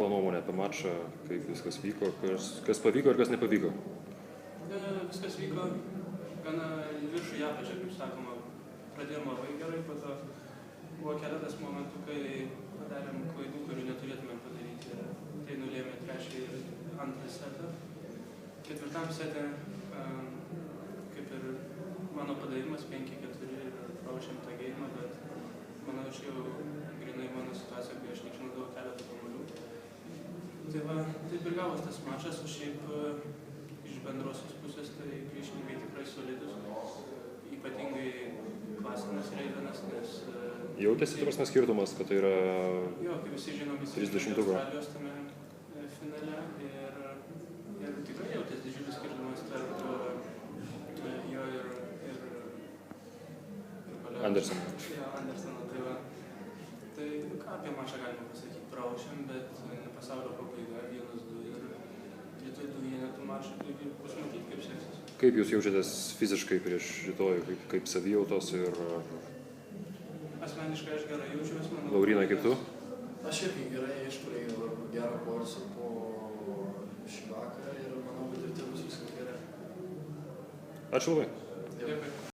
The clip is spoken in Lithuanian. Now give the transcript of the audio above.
tavo nuomonė apie mačą, kaip viskas vyko, kas pavyko ir kas nepavyko? Viskas vyko gana viršų į apačią, kaip sakoma. Pradėjom labai gerai, po to buvo keletas momentų, kai padarėm klaidų, kurių neturėtumėm padaryti. Tai nulėmė trečią ir antrą setą. Ketvirtam setą, kaip ir mano padavimas 5-4 ir pralošėm tą geimą, bet manau, čia jau grinai mano situacija, kai aš neišnaudojau keletą kamuolių. Tai va, taip ir gavos tas mačas, o šiaip iš bendrosios pusės tai priešininkai tikrai solidus, ypatingai klasinas Reivenas, nes... Jautėsi prasme skirtumas, kad tai yra... Jo, kaip visi žinom, visi 30-uko. Australijos tame finale ir tikrai jautėsi didžiulis skirtumas tarp jo ir Andersono. Jo, Andersono, tai va. Tai ką apie mačą galima pasakyti, pralošėm, bet pasaulio pabaiga 1-2 ir rytoj 2 vienetų mačą, tai bus matyti, kaip seksis. Kaip jūs jaučiatės fiziškai prieš rytoj, kaip savijautos ir... Asmeniškai aš gerai jaučiuosi, manau... Lauryna, kaip tu? Aš irgi gerai išturėjau gerą poilsį po šį vakarą ir manau, kad ir tai bus viskas gerai. Ačiū labai. Dėkui.